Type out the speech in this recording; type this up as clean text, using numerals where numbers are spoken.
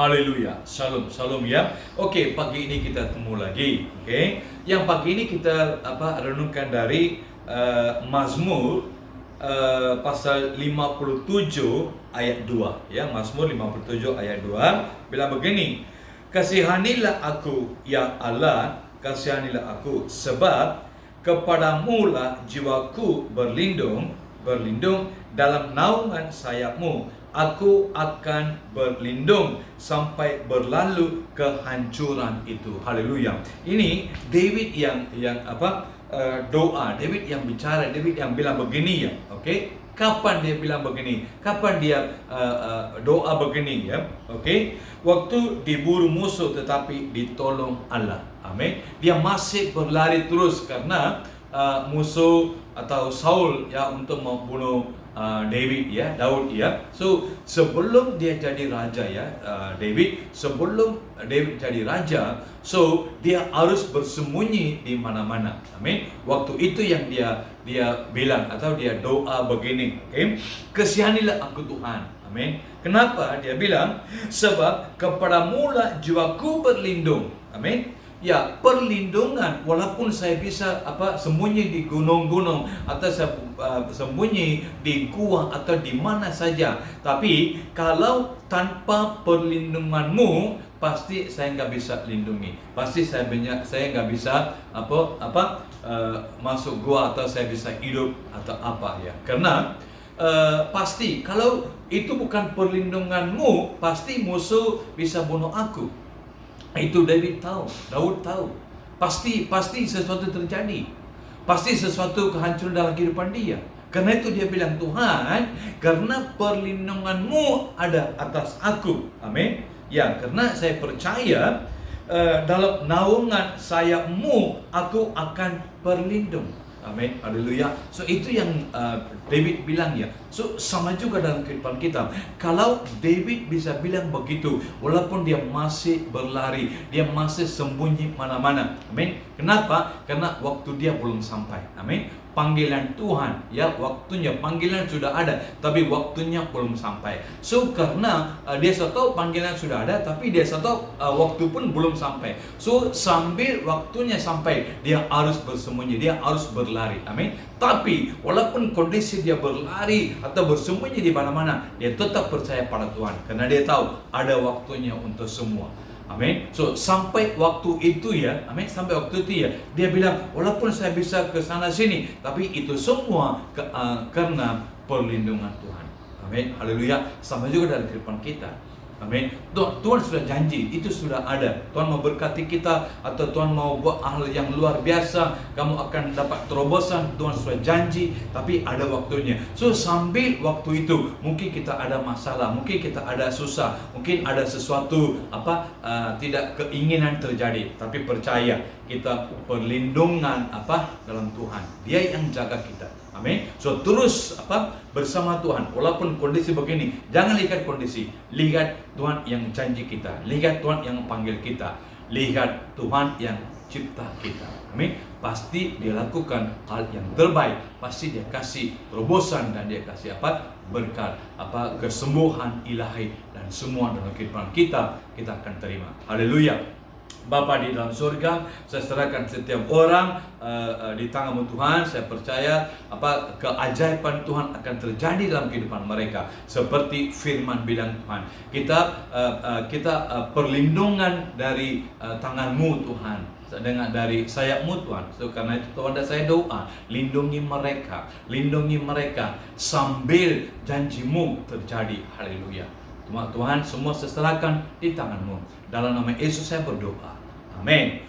Haleluya. Shalom, shalom ya. Oke, pagi ini kita temu lagi. Oke. Yang pagi ini kita renungkan dari Mazmur pasal 57 ayat 2 ya. Mazmur 57 ayat 2 bilang begini. Kasihanilah aku ya Allah, kasihanilah aku, sebab kepadamulah jiwaku berlindung dalam naungan sayapmu. Aku akan berlindung sampai berlalu kehancuran itu. Haleluya. Ini David yang doa, David yang bicara, David yang bilang begini ya. Oke. Kapan dia bilang begini? Kapan dia doa begini ya? Oke. Waktu diburu musuh tetapi ditolong Allah. Amin. Dia masih berlari terus karena musuh atau Saul ya untuk membunuh Daud ya. So sebelum dia jadi raja ya, sebelum David jadi raja, so dia harus bersembunyi di mana-mana. Amin. Waktu itu yang dia bilang atau dia doa begini, okay? Kasihanilah aku Tuhan. Amin. Kenapa dia bilang? Sebab kepadamulah jiwaku berlindung. Amin. Ya, perlindungan. Walaupun saya bisa sembunyi di gunung-gunung atau saya sembunyi di gua atau di mana saja, tapi kalau tanpa perlindunganmu pasti saya nggak bisa lindungi. Pasti saya nggak bisa masuk gua atau saya bisa hidup atau apa ya. Karena pasti kalau itu bukan perlindunganmu, pasti musuh bisa bunuh aku. Itu Daud tahu. Pasti sesuatu terjadi. Pasti sesuatu kehancuran dalam kehidupan dia. Karena itu dia bilang, Tuhan, karena perlindunganmu ada atas aku. Amin. Ya, karena saya percaya dalam naungan sayapmu aku akan berlindung. Amin, haleluya. So itu yang David bilang ya. So sama juga dalam kehidupan kita. Kalau David bisa bilang begitu, walaupun dia masih berlari, dia masih sembunyi mana-mana. Amin. Kenapa? Karena waktu dia belum sampai. Amin. Panggilan Tuhan ya, waktunya, panggilan sudah ada tapi waktunya belum sampai. So karena dia tahu panggilan sudah ada tapi dia tahu waktu pun belum sampai. So sambil waktunya sampai, dia harus bersembunyi, dia harus berlari. Amin. Tapi walaupun kondisi dia berlari atau bersembunyi di mana-mana, dia tetap percaya pada Tuhan karena dia tahu ada waktunya untuk semua. Amin. So sampai waktu itu ya, amin, sampai waktu itu ya, dia bilang walaupun saya bisa ke sana sini, tapi itu semua karena perlindungan Tuhan. Amin. Haleluya. Sama juga dalam kehidupan kita. Amin. Tuhan sudah janji, itu sudah ada. Tuhan mau berkati kita atau Tuhan mau buat hal yang luar biasa, kamu akan dapat terobosan. Tuhan sudah janji, tapi ada waktunya. So sambil waktu itu, mungkin kita ada masalah, mungkin kita ada susah, mungkin ada sesuatu tidak keinginan terjadi, tapi percaya kita perlindungan dalam Tuhan. Dia yang jaga kita. Amin. So terus bersama Tuhan. Walaupun kondisi begini, jangan lihat kondisi, lihat Tuhan yang janji kita, lihat Tuhan yang panggil kita, lihat Tuhan yang cipta kita. Amin. Pasti dia lakukan hal yang terbaik, pasti dia kasih terobosan dan dia kasih berkat, kesembuhan ilahi, dan semua dalam kehidupan kita akan terima. Haleluya. Bapa di dalam surga, saya serahkan setiap orang di tangan-Mu Tuhan. Saya percaya keajaiban Tuhan akan terjadi dalam kehidupan mereka. Seperti firman bilang Tuhan, kita perlindungan dari tangan-Mu Tuhan, dari sayap-Mu Tuhan. So, karena itu Tuhan, saya doa, lindungi mereka sambil janji-Mu terjadi. Haleluya. Tuhan, semua saya serahkan di tangan-Mu. Dalam nama Yesus saya berdoa. Amin.